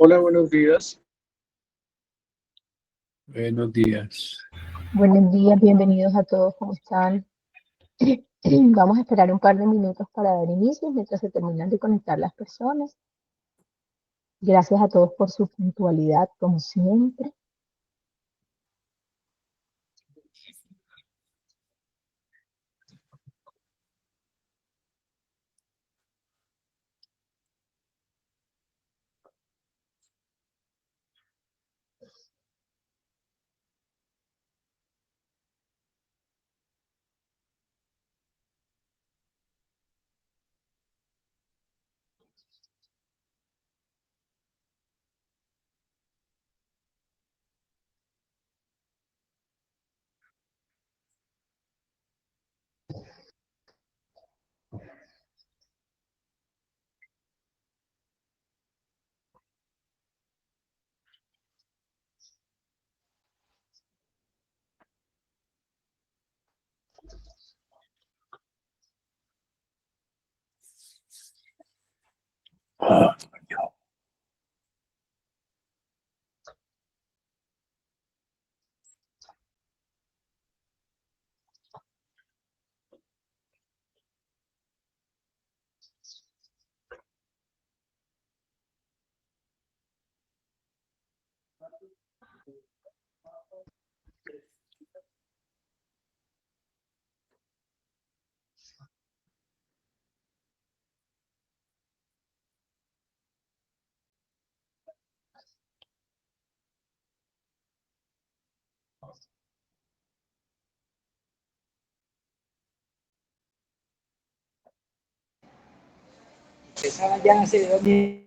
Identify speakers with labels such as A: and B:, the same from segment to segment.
A: Hola, buenos días.
B: Buenos días.
C: Buenos días, bienvenidos a todos, ¿cómo están? Vamos a esperar un par de minutos para dar inicio mientras se terminan de conectar las personas. Gracias a todos por su puntualidad, como siempre.
D: Esa ya hace 2 días.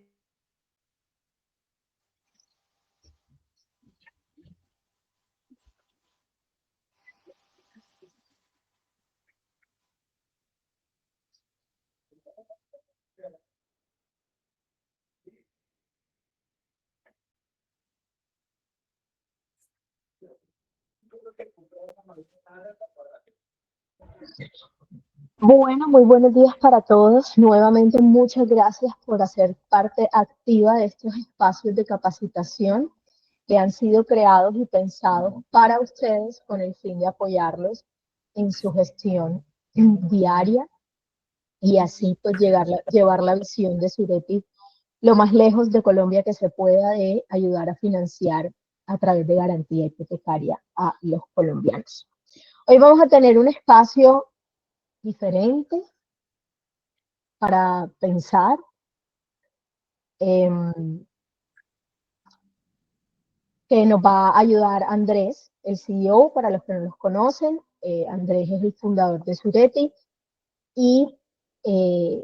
C: Bueno, muy buenos días para todos. Nuevamente, muchas gracias por hacer parte activa de estos espacios de capacitación que han sido creados y pensados para ustedes con el fin de apoyarlos en su gestión diaria y así pues llevar la visión de Sureti lo más lejos de Colombia que se pueda, de ayudar a financiar a través de garantía hipotecaria a los colombianos. Hoy vamos a tener un espacio diferente para pensar. Que nos va a ayudar Andrés, el CEO, para los que no los conocen. Andrés es el fundador de Sureti y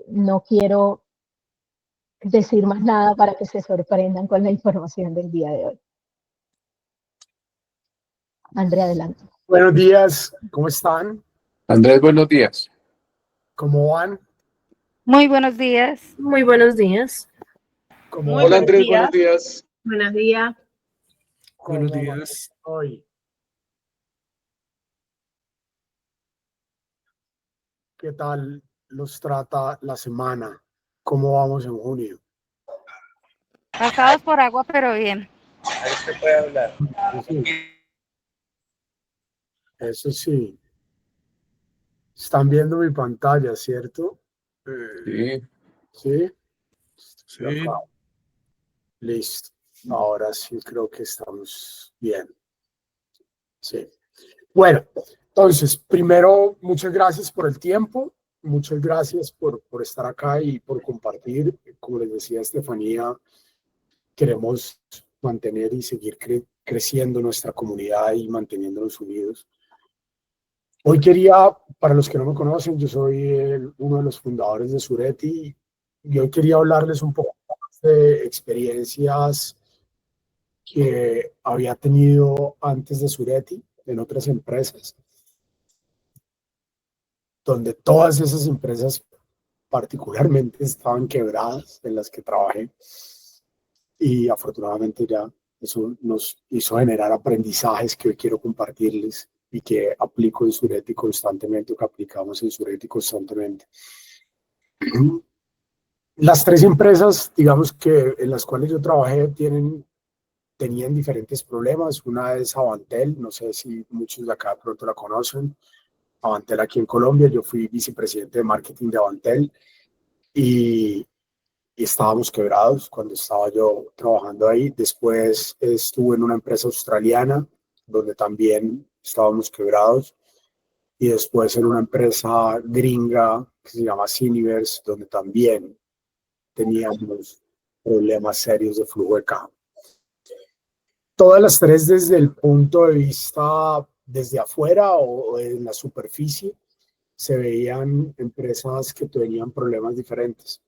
C: no quiero decir más nada para que se sorprendan con la información del día de hoy. Andrés, adelante.
E: Buenos días, ¿cómo están?
B: Andrés, buenos días.
E: ¿Cómo van?
F: Muy buenos días.
G: Muy buenos días.
A: Hola, Andrés, buenos días.
G: Buenos días.
E: Buenos días. Hoy. ¿Qué tal los trata la semana? ¿Cómo vamos en junio?
F: Pasados por agua, pero bien.
A: Ahí usted puede hablar.
E: Eso sí. Están viendo mi pantalla, ¿cierto?
B: Sí.
E: ¿Sí?
B: Sí.
E: Acá. Listo. Ahora sí creo que estamos bien. Sí. Bueno, entonces, primero, muchas gracias por el tiempo. Muchas gracias por estar acá y por compartir. Como les decía Estefanía, queremos mantener y seguir creciendo nuestra comunidad y manteniéndonos unidos. Hoy quería, para los que no me conocen, yo soy uno de los fundadores de Sureti y hoy quería hablarles un poco más de experiencias que había tenido antes de Sureti en otras empresas, donde todas esas empresas particularmente estaban quebradas, en las que trabajé, y afortunadamente ya eso nos hizo generar aprendizajes que hoy quiero compartirles y que aplico en Sureti constantemente, o que aplicamos en Sureti constantemente. Las tres empresas, digamos que en las cuales yo trabajé, tenían diferentes problemas. Una es Avantel, no sé si muchos de acá de pronto la conocen. Avantel aquí en Colombia, yo fui vicepresidente de marketing de Avantel y estábamos quebrados cuando estaba yo trabajando ahí. Después estuve en una empresa australiana donde también estábamos quebrados y después en una empresa gringa que se llama Cineverse, donde también teníamos problemas serios de flujo de caja. Todas las tres desde el punto de vista desde afuera o en la superficie se veían empresas que tenían problemas diferentes.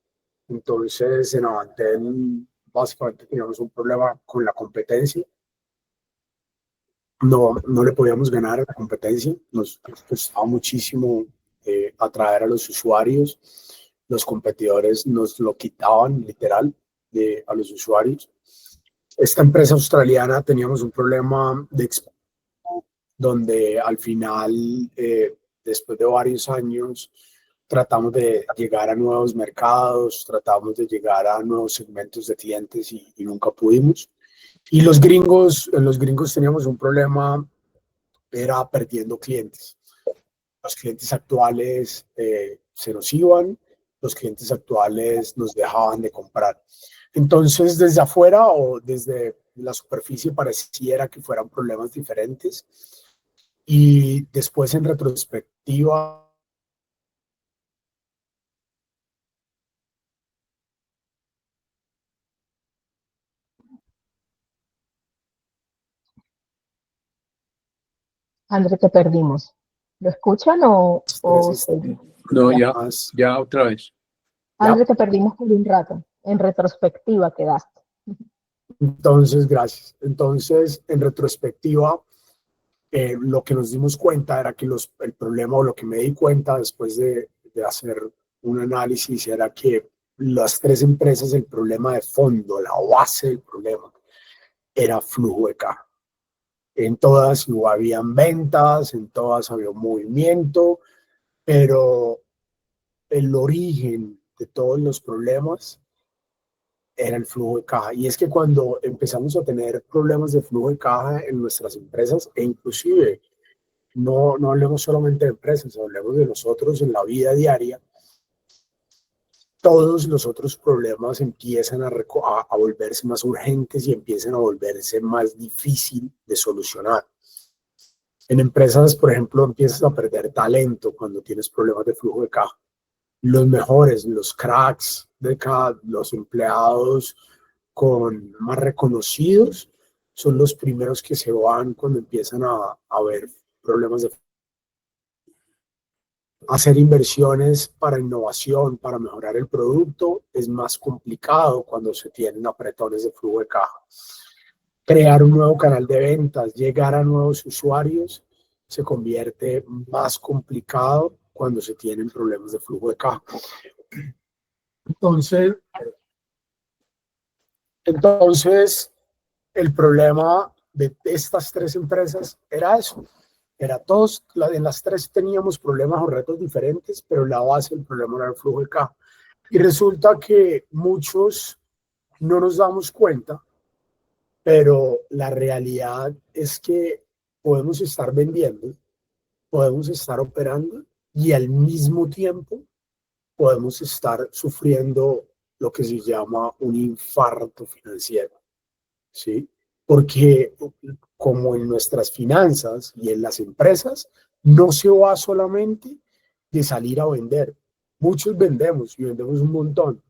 E: Entonces en Avantel básicamente teníamos un problema con la competencia. No le podíamos ganar a la competencia, nos costaba muchísimo atraer a los usuarios, los competidores nos lo quitaban literal a los usuarios. Esta empresa australiana teníamos un problema de donde al final, después de varios años, tratamos de llegar a nuevos mercados, tratamos de llegar a nuevos segmentos de clientes y nunca pudimos. Y los gringos teníamos un problema, era perdiendo clientes. Los clientes actuales se nos iban, los clientes actuales nos dejaban de comprar. Entonces, desde afuera o desde la superficie pareciera que fueran problemas diferentes. Y después, en retrospectiva,
C: André, te perdimos. ¿Lo escuchan o seguimos?
B: No, ya,
E: más,
B: ya otra vez.
C: André, te perdimos por un rato. En retrospectiva quedaste.
E: entonces, gracias. Entonces, en retrospectiva, lo que nos dimos cuenta era que el problema, o lo que me di cuenta después de hacer un análisis, era que las tres empresas, el problema de fondo, la base del problema, era flujo de caja. En todas no habían ventas, en todas había un movimiento, pero el origen de todos los problemas era el flujo de caja. Y es que cuando empezamos a tener problemas de flujo de caja en nuestras empresas, e inclusive no hablemos solamente de empresas, hablemos de nosotros en la vida diaria, todos los otros problemas empiezan a volverse más urgentes y empiezan a volverse más difícil de solucionar. En empresas, por ejemplo, empiezas a perder talento cuando tienes problemas de flujo de caja. Los mejores, los cracks de cada, los empleados más reconocidos, son los primeros que se van cuando empiezan a haber problemas de hacer inversiones para innovación, para mejorar el producto, es más complicado cuando se tienen apretones de flujo de caja. Crear un nuevo canal de ventas, llegar a nuevos usuarios, se convierte más complicado cuando se tienen problemas de flujo de caja. Entonces, el problema de estas tres empresas era eso. En las tres teníamos problemas o retos diferentes, pero la base del problema era el flujo de caja. Y resulta que muchos no nos damos cuenta, pero la realidad es que podemos estar vendiendo, podemos estar operando y al mismo tiempo podemos estar sufriendo lo que se llama un infarto financiero, ¿sí? Porque como en nuestras finanzas y en las empresas, no se va solamente de salir a vender. Muchos vendemos y vendemos un montón.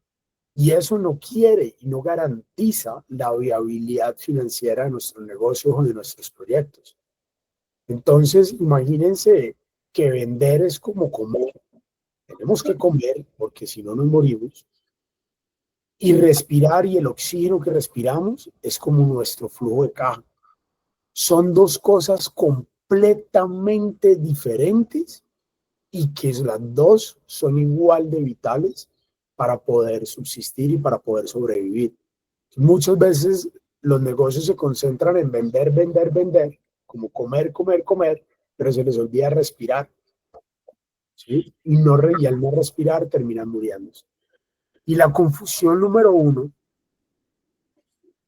E: Y eso no quiere y no garantiza la viabilidad financiera de nuestros negocios o de nuestros proyectos. Entonces, imagínense que vender es como comer. Tenemos que comer porque si no nos morimos. Y respirar y el oxígeno que respiramos es como nuestro flujo de caja. Son dos cosas completamente diferentes y que las dos son igual de vitales para poder subsistir y para poder sobrevivir. Muchas veces los negocios se concentran en vender, vender, vender, como comer, comer, comer, pero se les olvida respirar, ¿sí? Y al no respirar terminan muriéndose. Y la confusión número uno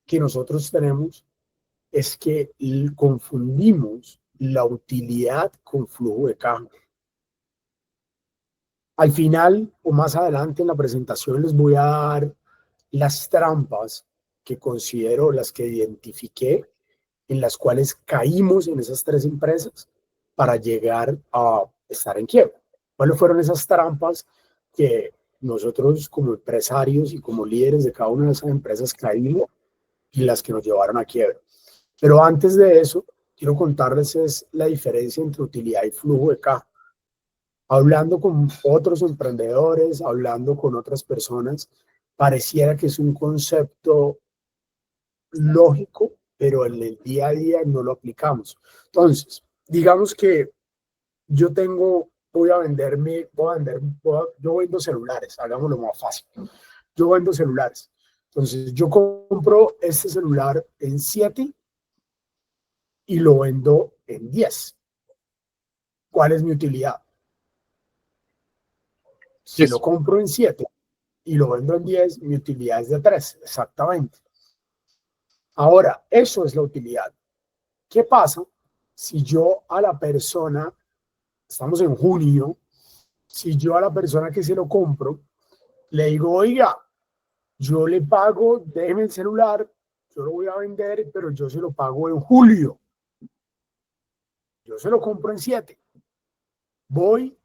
E: que nosotros tenemos es que confundimos la utilidad con flujo de caja. Al final o más adelante en la presentación les voy a dar las trampas que considero, las que identifiqué, en las cuales caímos en esas tres empresas para llegar a estar en quiebra. ¿Cuáles fueron esas trampas que nosotros como empresarios y como líderes de cada una de esas empresas caímos y las que nos llevaron a quiebra? Pero antes de eso, quiero contarles es la diferencia entre utilidad y flujo de caja. Hablando con otros emprendedores, hablando con otras personas, pareciera que es un concepto lógico, pero en el día a día no lo aplicamos. Entonces, digamos que yo yo vendo celulares, hagámoslo más fácil. Yo vendo celulares. Entonces, yo compro este celular en 7 y lo vendo en 10. ¿Cuál es mi utilidad? Si lo compro en 7 y lo vendo en 10, mi utilidad es de 3, exactamente. Ahora, eso es la utilidad. ¿Qué pasa si yo a la persona, estamos en junio, si yo a la persona que se lo compro, le digo, oiga, yo le pago, déjeme el celular, yo lo voy a vender, pero yo se lo pago en julio. Yo se lo compro en 7. Voy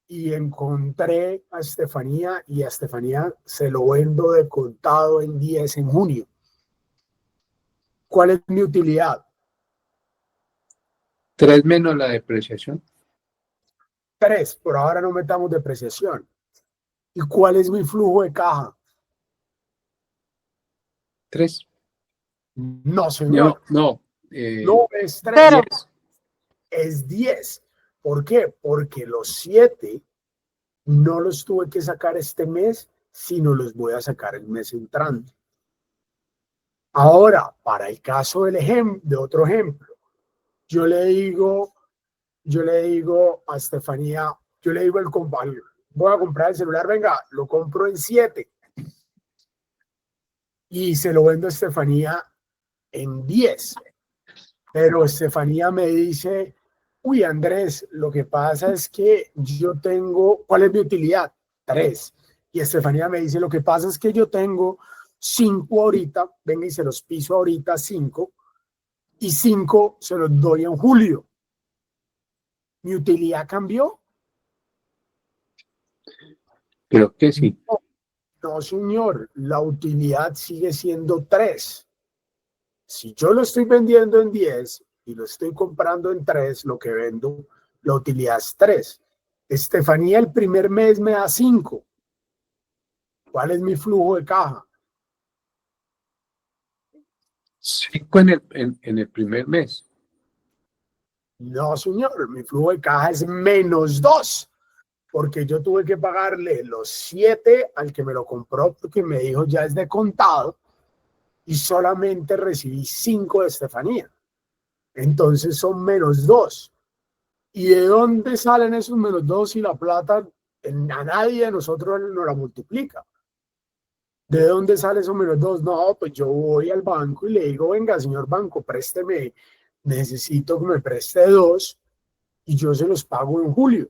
E: y encontré a Estefanía y a Estefanía se lo vendo de contado en 10 en junio. ¿Cuál es mi utilidad?
B: 3 menos la depreciación.
E: 3, por ahora no metamos depreciación. ¿Y cuál es mi flujo de caja?
B: 3.
E: No, señor.
B: No.
E: No es 3,
F: Cero.
E: es 10. ¿Por qué? Porque los 7 no los tuve que sacar este mes, sino los voy a sacar el mes entrante. Ahora, para el caso de otro ejemplo, yo le digo a Estefanía, yo le digo al compañero, voy a comprar el celular, venga, lo compro en 7 y se lo vendo a Estefanía en 10. Pero Estefanía me dice, uy, Andrés, lo que pasa es que yo tengo, ¿cuál es mi utilidad? 3. Y Estefanía me dice, lo que pasa es que yo tengo 5 ahorita, venga y se los piso ahorita 5, y 5 se los doy en julio. ¿Mi utilidad cambió?
B: Creo que sí.
E: No, señor, la utilidad sigue siendo 3. Si yo lo estoy vendiendo en 10 y lo estoy comprando en 3, lo que vendo, la utilidad es 3. Estefanía el primer mes me da 5. ¿Cuál es mi flujo de caja?
B: 5 en el primer mes.
E: No, señor, mi flujo de caja es -2, porque yo tuve que pagarle los 7 al que me lo compró porque me dijo ya es de contado y solamente recibí 5 de Estefanía. Entonces son -2. ¿Y de dónde salen esos -2 si la plata a nadie de nosotros nos la multiplica? ¿De dónde sale esos -2? No, pues yo voy al banco y le digo, venga, señor banco, présteme, necesito que me preste 2 y yo se los pago en julio,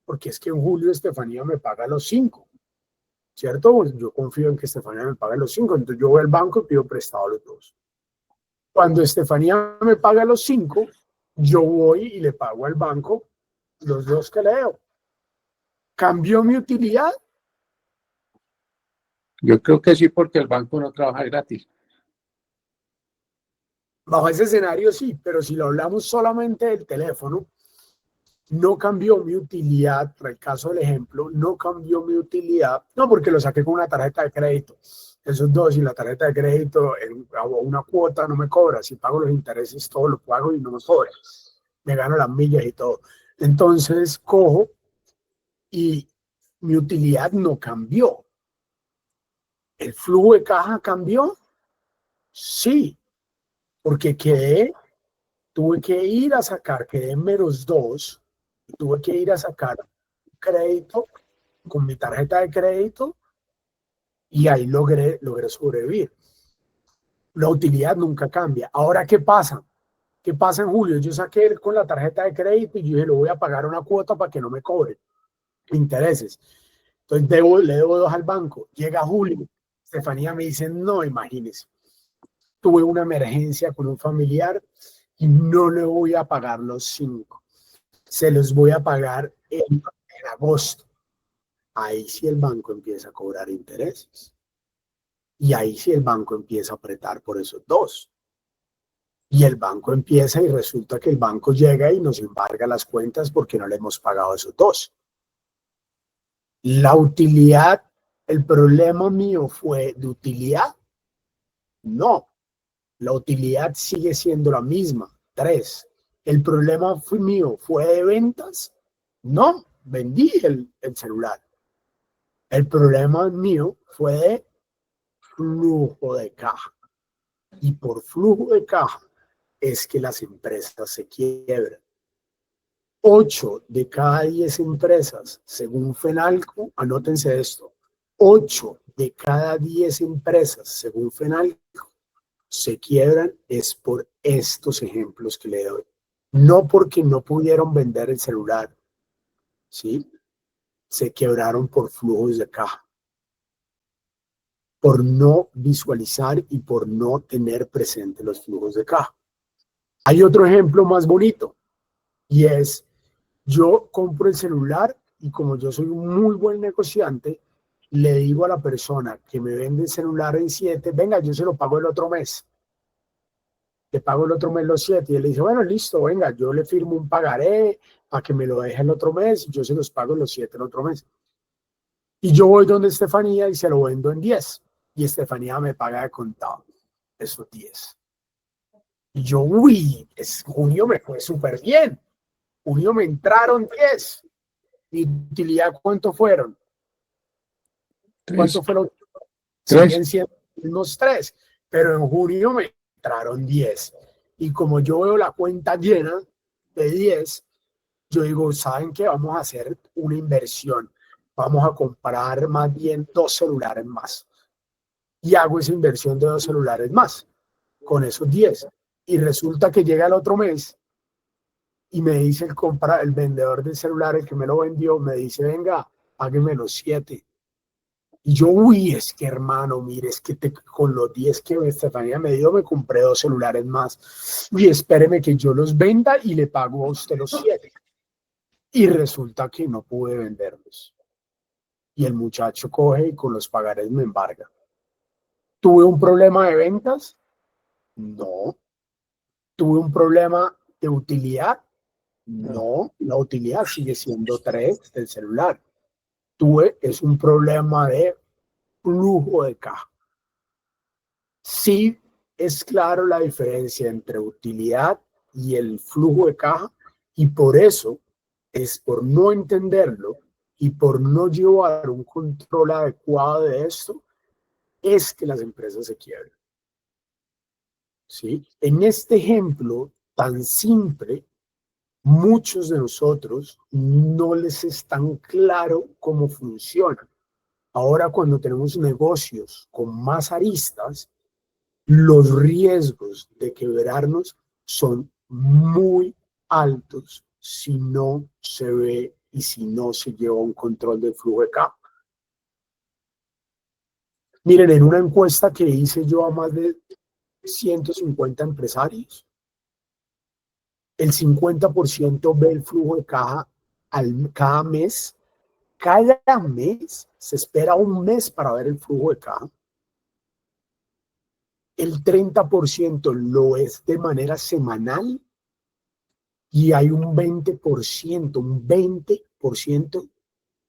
E: porque es que en julio Estefanía me paga los 5, ¿cierto? Pues yo confío en que Estefanía me pague los 5, entonces yo voy al banco y pido prestado los 2. Cuando Estefanía me paga los 5, yo voy y le pago al banco los 2 que le debo. ¿Cambió mi utilidad?
B: Yo creo que sí, porque el banco no trabaja gratis.
E: Bajo ese escenario sí, pero si lo hablamos solamente del teléfono, no cambió mi utilidad, para el caso del ejemplo, no cambió mi utilidad, no porque lo saqué con una tarjeta de crédito. Esos 2 y la tarjeta de crédito, una cuota no me cobra, si pago los intereses todo lo pago y no me cobra. Me gano las millas y todo. Entonces cojo y mi utilidad no cambió. ¿El flujo de caja cambió? Sí, porque tuve que ir a sacar, quedé en -2, tuve que ir a sacar crédito con mi tarjeta de crédito y ahí logré sobrevivir. La utilidad nunca cambia. Ahora, ¿qué pasa? ¿Qué pasa en julio? Yo saqué con la tarjeta de crédito y yo dije, lo voy a pagar una cuota para que no me cobren intereses. Entonces le debo 2 al banco. Llega julio, Estefanía me dice, no, imagínese, tuve una emergencia con un familiar y no le voy a pagar los 5. Se los voy a pagar en agosto. Ahí sí el banco empieza a cobrar intereses. Y ahí sí el banco empieza a apretar por esos 2. Y el banco empieza y resulta que el banco llega y nos embarga las cuentas porque no le hemos pagado esos 2. La utilidad, el problema mío fue de utilidad. No, la utilidad sigue siendo la misma, 3. El problema mío fue de ventas. No, vendí el celular. El problema mío fue de flujo de caja. Y por flujo de caja es que las empresas se quiebran. 8 de cada 10 empresas, según Fenalco, anótense esto, 8 de cada 10 empresas, según Fenalco, se quiebran es por estos ejemplos que le doy. No porque no pudieron vender el celular, ¿sí? Se quebraron por flujos de caja, por no visualizar y por no tener presente los flujos de caja. Hay otro ejemplo más bonito y es, yo compro el celular y como yo soy un muy buen negociante, le digo a la persona que me vende el celular en 7, venga, yo se lo pago el otro mes. Le pago el otro mes los 7 y él le dice, bueno, listo, venga, yo le firmo un pagaré para que me lo deje el otro mes y yo se los pago los 7 el otro mes. Y yo voy donde Estefanía y se lo vendo en 10 y Estefanía me paga de contado esos 10. Y yo, uy, junio me fue súper bien. Junio me entraron 10. ¿Y utilidad cuánto fueron?
B: 3.
E: ¿Cuánto fueron?
B: 3.
E: Siguen siendo unos 3, pero en junio me entraron 10. Y como yo veo la cuenta llena de 10, yo digo, ¿saben qué? Vamos a hacer una inversión. Vamos a comprar más bien 2 celulares más. Y hago esa inversión de 2 celulares más con esos 10. Y resulta que llega el otro mes y me dice el vendedor del celular, el que me lo vendió, me dice, venga, págueme los 7. Y yo, uy, es que hermano, mire, es que con los 10 que Estefanía me dio, me compré 2 celulares más. Uy, espéreme que yo los venda y le pago a usted los 7. Y resulta que no pude venderlos. Y el muchacho coge y con los pagarés me embarga. ¿Tuve un problema de ventas? No. ¿Tuve un problema de utilidad? No, la utilidad sigue siendo 3 del celular. Es un problema de flujo de caja. Sí es claro la diferencia entre utilidad y el flujo de caja y por eso es por no entenderlo y por no llevar un control adecuado de esto es que las empresas se quiebran. ¿Sí? En este ejemplo tan simple, muchos de nosotros no les es tan claro cómo funciona. Ahora, cuando tenemos negocios con más aristas, los riesgos de quebrarnos son muy altos si no se ve y si no se lleva un control del flujo de caja. Miren, en una encuesta que hice yo a más de 150 empresarios, el 50% ve el flujo de caja cada mes. Cada mes se espera un mes para ver el flujo de caja. El 30% lo es de manera semanal y hay un 20%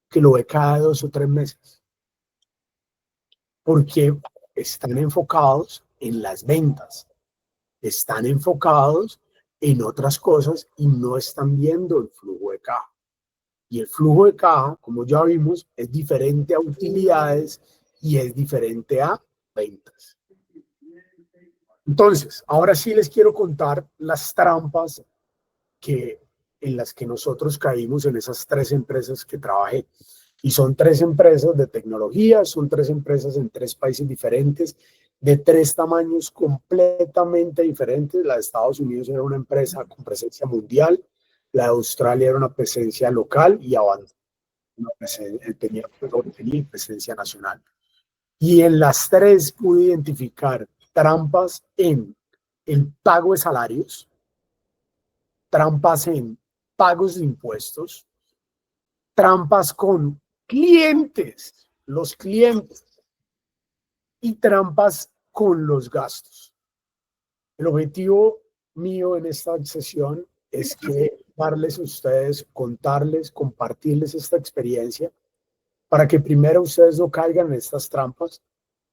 E: que lo ve cada 2 o 3 meses. Porque están enfocados en las ventas, están enfocados en otras cosas y no están viendo el flujo de caja. Y el flujo de caja, como ya vimos, es diferente a utilidades y es diferente a ventas. Entonces, ahora sí les quiero contar las trampas en las que nosotros caímos en esas 3 empresas que trabajé. Y son 3 empresas de tecnología, son 3 empresas en 3 países diferentes, de 3 tamaños completamente diferentes. La de Estados Unidos era una empresa con presencia mundial, la de Australia era una presencia local y Avanza tenía presencia nacional. Y en las 3 pude identificar trampas en el pago de salarios, trampas en pagos de impuestos, trampas con clientes, los clientes, y trampas con los gastos. El objetivo mío en esta sesión es que darles a ustedes, contarles, compartirles esta experiencia para que primero ustedes no caigan en estas trampas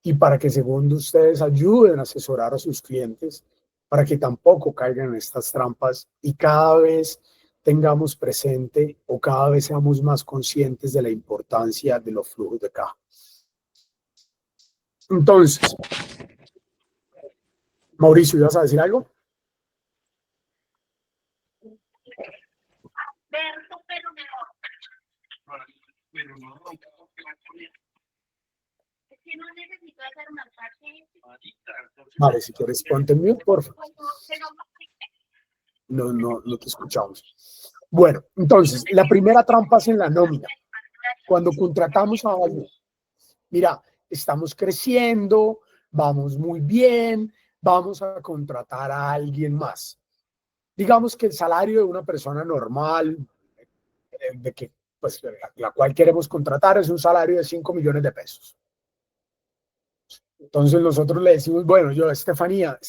E: y para que segundo ustedes ayuden a asesorar a sus clientes para que tampoco caigan en estas trampas y cada vez tengamos presente o cada vez seamos más conscientes de la importancia de los flujos de caja. Entonces, Mauricio, ¿ibas a decir algo? Vale, si quieres ponte en mute, por favor. No te escuchamos. Bueno, entonces, la primera trampa es en la nómina. Cuando contratamos a alguien, mira, estamos creciendo, vamos muy bien, vamos a contratar a alguien más. Digamos que el salario de una persona normal, de que, pues, la cual queremos contratar, es un salario de 5 millones de pesos. Entonces nosotros le decimos, bueno, Estefanía,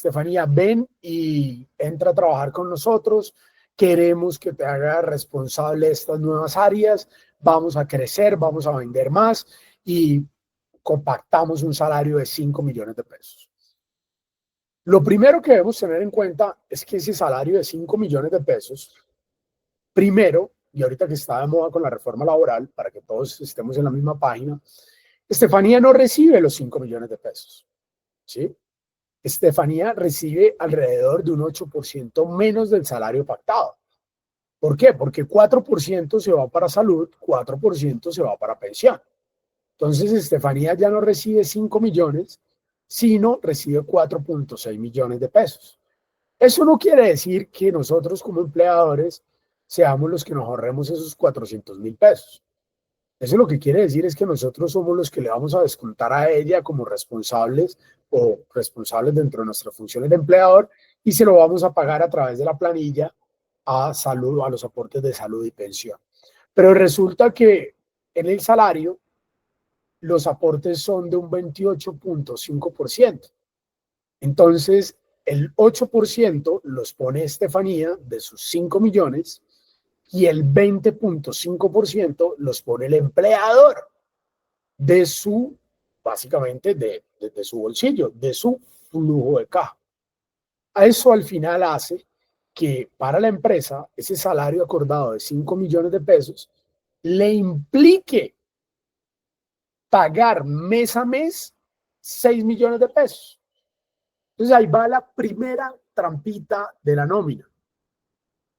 E: ven y entra a trabajar con nosotros, queremos que te hagas responsable de estas nuevas áreas, vamos a crecer, vamos a vender más y compactamos un salario de 5 millones de pesos. Lo primero que debemos tener en cuenta es que ese salario de 5 millones de pesos, primero, y ahorita que está de moda con la reforma laboral, para que todos estemos en la misma página, Estefanía no recibe los 5 millones de pesos, ¿sí? Estefanía recibe alrededor de un 8% menos del salario pactado. ¿Por qué? Porque 4% se va para salud, 4% se va para pensión. Entonces, Estefanía ya no recibe 5 millones, sino recibe 4.6 millones de pesos. Eso no quiere decir que nosotros como empleadores seamos los que nos ahorremos esos 400,000 pesos. Eso lo que quiere decir es que nosotros somos los que le vamos a descontar a ella como responsables o responsables dentro de nuestras funciones de empleador y se lo vamos a pagar a través de la planilla a salud, a los aportes de salud y pensión. Pero resulta que en el salario los aportes son de un 28.5%. Entonces, el 8% los pone Estefanía de sus 5 millones y el 20.5% los pone el empleador de su, básicamente, de su bolsillo, de su flujo de caja. A eso al final hace que para la empresa ese salario acordado de 5 millones de pesos le implique pagar mes a mes 6 millones de pesos. Entonces ahí va la primera trampita de la nómina.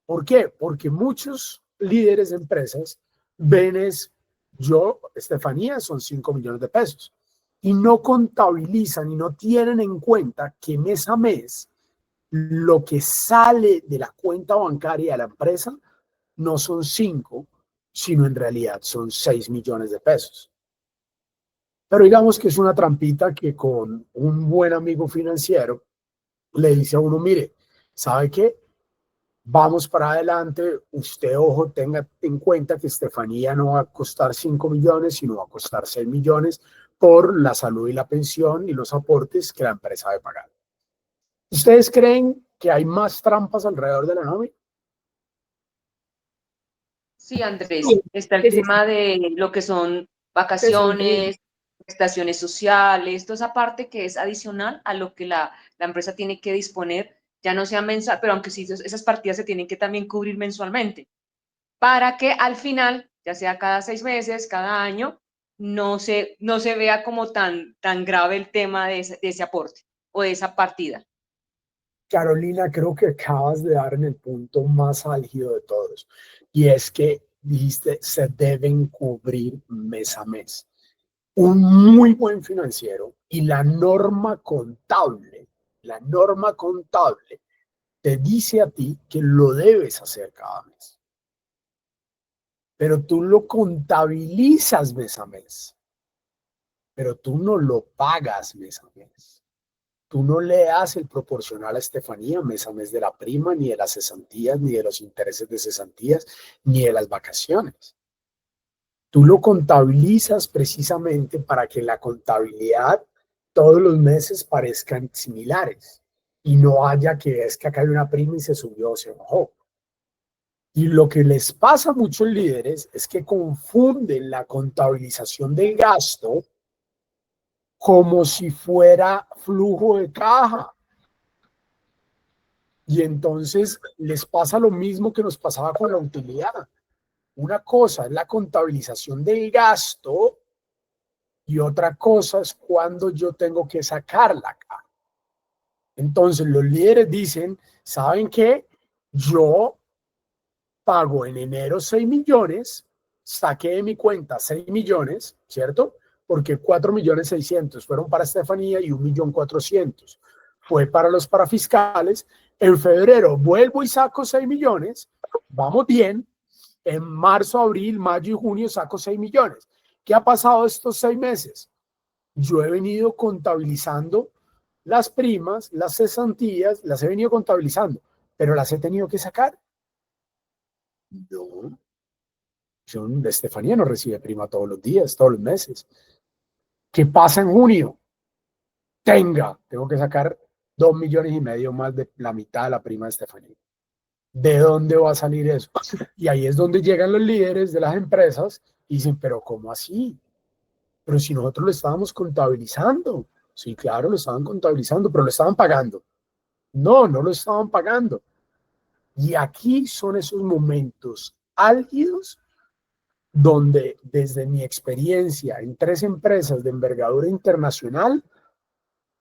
E: ¿Por qué? Porque muchos líderes de empresas ven Estefanía, son 5 millones de pesos y no contabilizan y no tienen en cuenta que mes a mes lo que sale de la cuenta bancaria de la empresa no son 5, sino en realidad son 6 millones de pesos. Pero digamos que es una trampita que con un buen amigo financiero le dice a uno, mire, ¿sabe qué? Vamos para adelante, usted, ojo, tenga en cuenta que Estefanía no va a costar 5 millones, sino va a costar 6 millones por la salud y la pensión y los aportes que la empresa debe pagar. ¿Ustedes creen que hay más trampas alrededor de la nómina?
H: Sí, Andrés, está el tema de lo que son vacaciones, prestaciones sociales, toda esa parte que es adicional a lo que la empresa tiene que disponer, ya no sea mensual, pero aunque sí, esas partidas se tienen que también cubrir mensualmente, para que al final, ya sea cada 6 meses, cada año, no se vea como tan grave el tema de ese aporte o de esa partida.
E: Carolina, creo que acabas de dar en el punto más álgido de todos, y es que dijiste, se deben cubrir mes a mes. Un muy buen financiero y la norma contable te dice a ti que lo debes hacer cada mes. Pero tú lo contabilizas mes a mes. Pero tú no lo pagas mes a mes. Tú no le das el proporcional a Estefanía mes a mes de la prima, ni de las cesantías, ni de los intereses de cesantías, ni de las vacaciones. Tú lo contabilizas precisamente para que la contabilidad todos los meses parezcan similares y no haya que es que acá hay una prima y se subió o se bajó. Y lo que les pasa a muchos líderes es que confunden la contabilización del gasto como si fuera flujo de caja. Y entonces les pasa lo mismo que nos pasaba con la utilidad. Una cosa es la contabilización del gasto y otra cosa es cuando yo tengo que sacarla acá. Entonces los líderes dicen, ¿saben qué? Yo pago en enero 6 millones, saqué de mi cuenta 6 millones, ¿cierto? Porque 4.600.000 fueron para Estefanía y 1.400.000 fue para los parafiscales. En febrero vuelvo y saco 6 millones, vamos bien. En marzo, abril, mayo y junio saco 6 millones. ¿Qué ha pasado estos 6 meses? Yo he venido contabilizando las primas, las cesantías, las he venido contabilizando, pero las he tenido que sacar. No, Estefanía no recibe prima todos los días, todos los meses. ¿Qué pasa en junio? Tengo que sacar 2,5 millones más de la mitad de la prima de Estefanía. ¿De dónde va a salir eso? Y ahí es donde llegan los líderes de las empresas y dicen, pero ¿cómo así? Pero si nosotros lo estábamos contabilizando. Sí, claro, lo estaban contabilizando, pero lo estaban pagando. No, no lo estaban pagando. Y aquí son esos momentos álgidos donde desde mi experiencia en 3 empresas de envergadura internacional,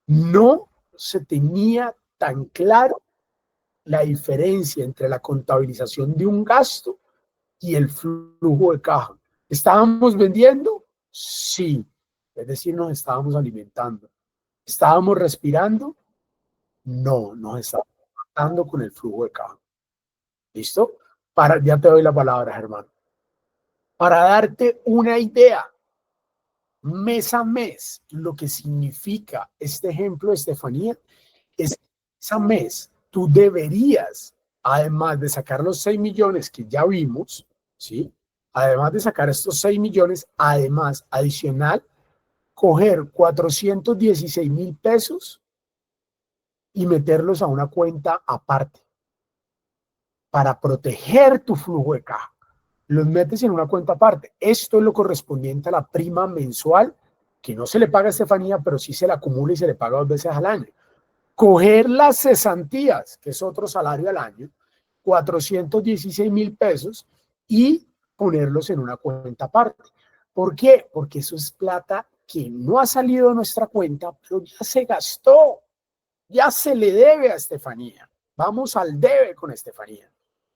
E: no se tenía tan claro la diferencia entre la contabilización de un gasto y el flujo de caja. ¿Estábamos vendiendo? Sí. Es decir, nos estábamos alimentando. ¿Estábamos respirando? No, nos estábamos alimentando con el flujo de caja. ¿Listo? Ya te doy la palabra, Germán. Para darte una idea, mes a mes, lo que significa este ejemplo, Estefanía, es que mes a mes tú deberías, además de sacar los 6 millones que ya vimos, ¿sí? Además de sacar estos 6 millones, además, adicional, coger 416,000 pesos y meterlos a una cuenta aparte para proteger tu flujo de caja. Los metes en una cuenta aparte. Esto es lo correspondiente a la prima mensual, que no se le paga a Estefanía, pero sí se la acumula y se le paga 2 veces al año. Coger las cesantías, que es otro salario al año, 416,000 pesos, y ponerlos en una cuenta aparte. ¿Por qué? Porque eso es plata que no ha salido de nuestra cuenta, pero ya se gastó, ya se le debe a Estefanía. Vamos al debe con Estefanía.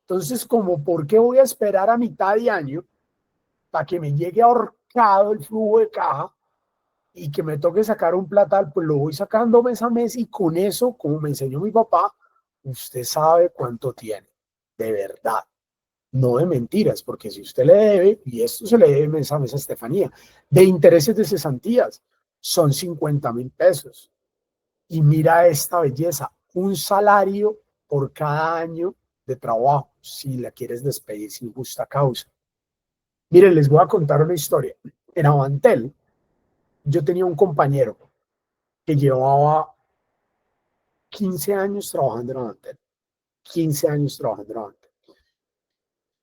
E: Entonces, como, ¿por qué voy a esperar a mitad de año para que me llegue ahorcado el flujo de caja y que me toque sacar un platal? Pues lo voy sacando mes a mes y con eso, como me enseñó mi papá, usted sabe cuánto tiene, de verdad, no de mentiras, porque si usted le debe, y esto se le debe mes a mes a Estefanía, de intereses de cesantías, son 50,000 pesos. Y mira esta belleza, un salario por cada año de trabajo, si la quieres despedir sin justa causa. Miren, les voy a contar una historia. En Avantel, yo tenía un compañero que llevaba 15 años trabajando en Avantel. 15 años trabajando en Avantel.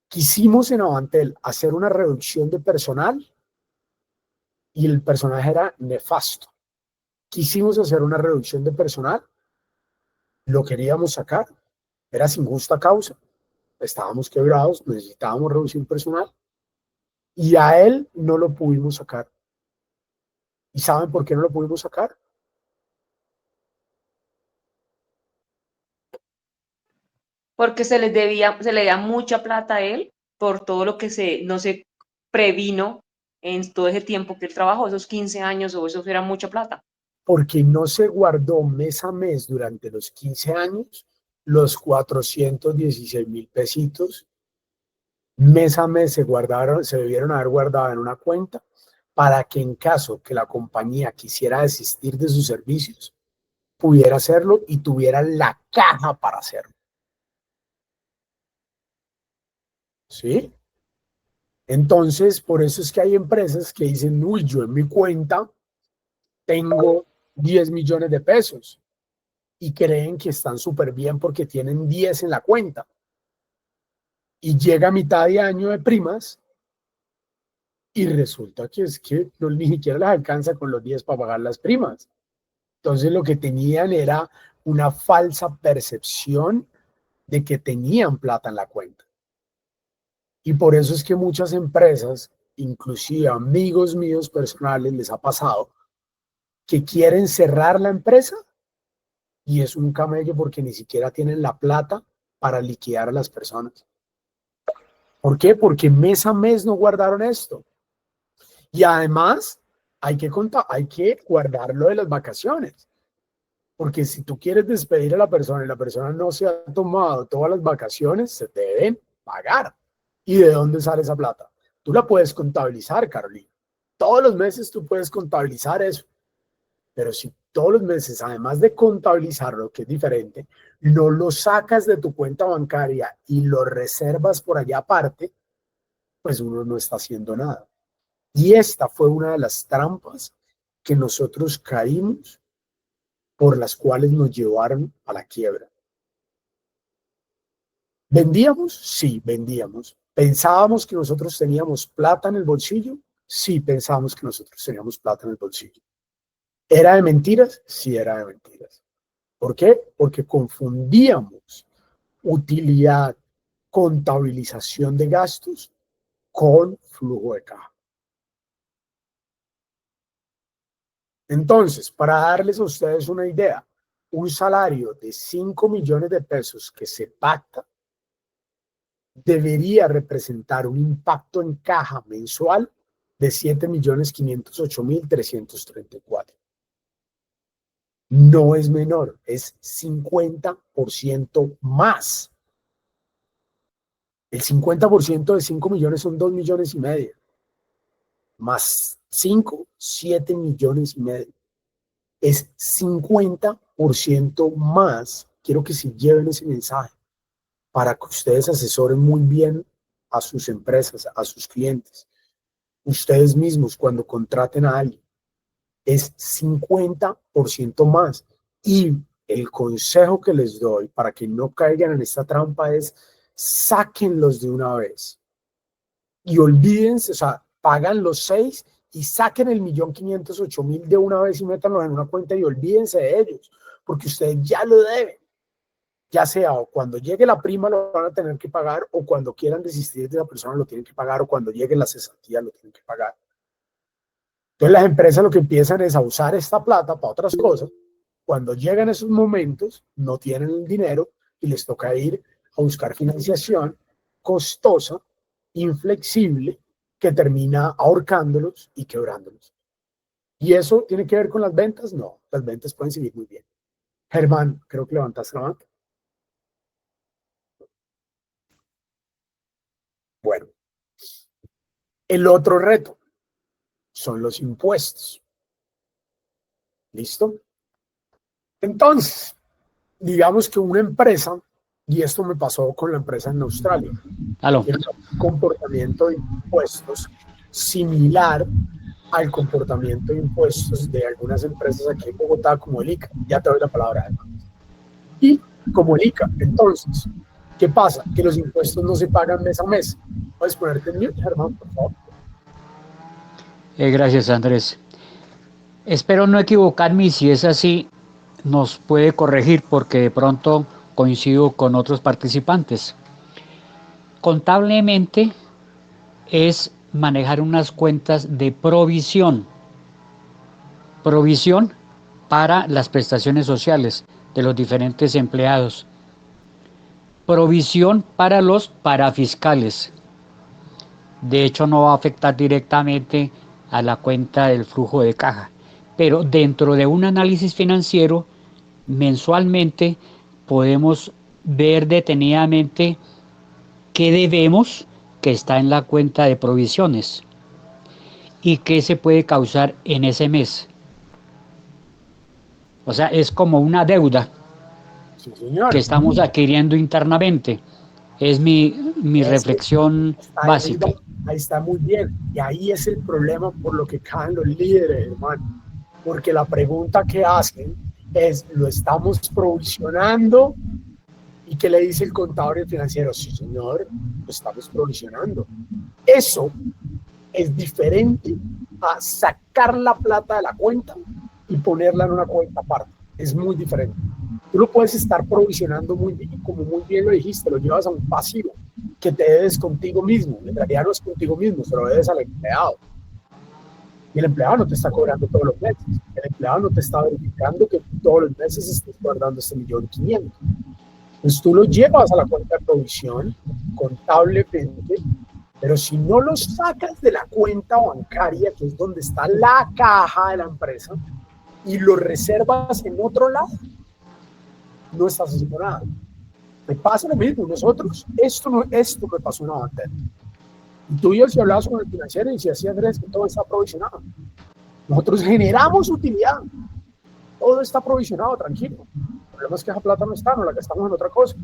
E: Quisimos en Avantel hacer una reducción de personal y el personaje era nefasto. Quisimos hacer una reducción de personal, lo queríamos sacar, era sin justa causa. Estábamos quebrados, necesitábamos reducir personal y a él no lo pudimos sacar. ¿Y saben por qué no lo pudimos sacar?
H: Porque se le debía mucha plata a él. por todo lo que no se previno en todo ese tiempo que él trabajó, esos 15 años, o eso era mucha plata.
E: Porque no se guardó mes a mes durante los 15 años los 416,000 pesitos. Mes a mes se debieron haber guardado en una cuenta para que en caso que la compañía quisiera desistir de sus servicios, pudiera hacerlo y tuviera la caja para hacerlo. ¿Sí? Entonces, por eso es que hay empresas que dicen, uy, yo en mi cuenta tengo 10 millones de pesos y creen que están súper bien porque tienen 10 en la cuenta. Y llega a mitad de año de primas y resulta que es que no, ni siquiera les alcanza con los 10 para pagar las primas. Entonces lo que tenían era una falsa percepción de que tenían plata en la cuenta. Y por eso es que muchas empresas, inclusive amigos míos personales, les ha pasado que quieren cerrar la empresa y es un camello porque ni siquiera tienen la plata para liquidar a las personas. ¿Por qué? Porque mes a mes no guardaron esto. Y además hay que guardar lo de las vacaciones. Porque si tú quieres despedir a la persona y la persona no se ha tomado todas las vacaciones, se te deben pagar. ¿Y de dónde sale esa plata? Tú la puedes contabilizar, Carolina. Todos los meses tú puedes contabilizar eso. Pero si todos los meses, además de contabilizarlo, que es diferente, no lo sacas de tu cuenta bancaria y lo reservas por allá aparte, pues uno no está haciendo nada. Y esta fue una de las trampas que nosotros caímos, por las cuales nos llevaron a la quiebra. ¿Vendíamos? Sí, vendíamos. ¿Pensábamos que nosotros teníamos plata en el bolsillo? Sí, pensábamos que nosotros teníamos plata en el bolsillo. ¿Era de mentiras? Sí, era de mentiras. ¿Por qué? Porque confundíamos utilidad, contabilización de gastos con flujo de caja. Entonces, para darles a ustedes una idea, un salario de 5 millones de pesos que se pacta debería representar un impacto en caja mensual de 7.508.334. No es menor, es 50% más. El 50% de 5 millones son 2 millones y medio. Más 5, 7 millones y medio. Es 50% más. Quiero que se lleven ese mensaje para que ustedes asesoren muy bien a sus empresas, a sus clientes. Ustedes mismos cuando contraten a alguien. Es 50% más. Y el consejo que les doy para que no caigan en esta trampa es sáquenlos de una vez. Y olvídense, o sea, pagan los 6 y saquen el 1.508.000 de una vez y métanlos en una cuenta y olvídense de ellos, porque ustedes ya lo deben. Ya sea o cuando llegue la prima lo van a tener que pagar, o cuando quieran desistir de la persona lo tienen que pagar, o cuando llegue la cesantía lo tienen que pagar. Entonces las empresas lo que empiezan es a usar esta plata para otras cosas. Cuando llegan esos momentos no tienen el dinero y les toca ir a buscar financiación costosa, inflexible, que termina ahorcándolos y quebrándolos. ¿Y eso tiene que ver con las ventas? No, las ventas pueden seguir muy bien. Germán, creo que levantaste la mano. Bueno, el otro reto son los impuestos. ¿Listo? Entonces, digamos que una empresa, y esto me pasó con la empresa en Australia, tiene un comportamiento de impuestos similar al comportamiento de impuestos de algunas empresas aquí en Bogotá, como el ICA. Ya te doy la palabra, Germán. Y como el ICA, entonces, ¿qué pasa? Que los impuestos no se pagan mes a mes. ¿Puedes ponerte en mute, Germán, por favor?
I: Gracias, Andrés. Espero no equivocarme y si es así, nos puede corregir porque de pronto coincido con otros participantes. Contablemente es manejar unas cuentas de provisión para las prestaciones sociales de los diferentes empleados, provisión para los parafiscales De hecho, no va a afectar directamente a la cuenta del flujo de caja. Pero dentro de un análisis financiero, mensualmente podemos ver detenidamente qué debemos que está en la cuenta de provisiones y qué se puede causar en ese mes. O sea, es como una deuda
E: Sí, señor.
I: que estamos adquiriendo internamente. Es mi reflexión básica.
E: Ahí está muy bien. Y ahí es el problema por lo que caen los líderes, hermano. Porque la pregunta que hacen es, ¿lo estamos provisionando? ¿Y qué le dice el contador y el financiero? Sí, señor, lo estamos provisionando. Eso es diferente a sacar la plata de la cuenta y ponerla en una cuenta aparte. Es muy diferente. Tú lo puedes estar provisionando muy bien, como muy bien lo dijiste, lo llevas a un pasivo que te debes contigo mismo. En realidad no es contigo mismo, se lo debes al empleado. Y el empleado no te está cobrando todos los meses. El empleado no te está verificando que todos los meses estés guardando ese 1.500.000. Entonces tú lo llevas a la cuenta de provisión contablemente, pero si no lo sacas de la cuenta bancaria, que es donde está la caja de la empresa, y lo reservas en otro lado, no estás haciendo nada. Me pasa lo mismo. Nosotros, esto me pasó una bandera. Y tú y yo, si hablabas con el financiero y si hacía Andrés, que todo está provisionado. Nosotros generamos utilidad. Todo está provisionado, tranquilo. El problema es que esa plata no está, no la gastamos en otra cosa.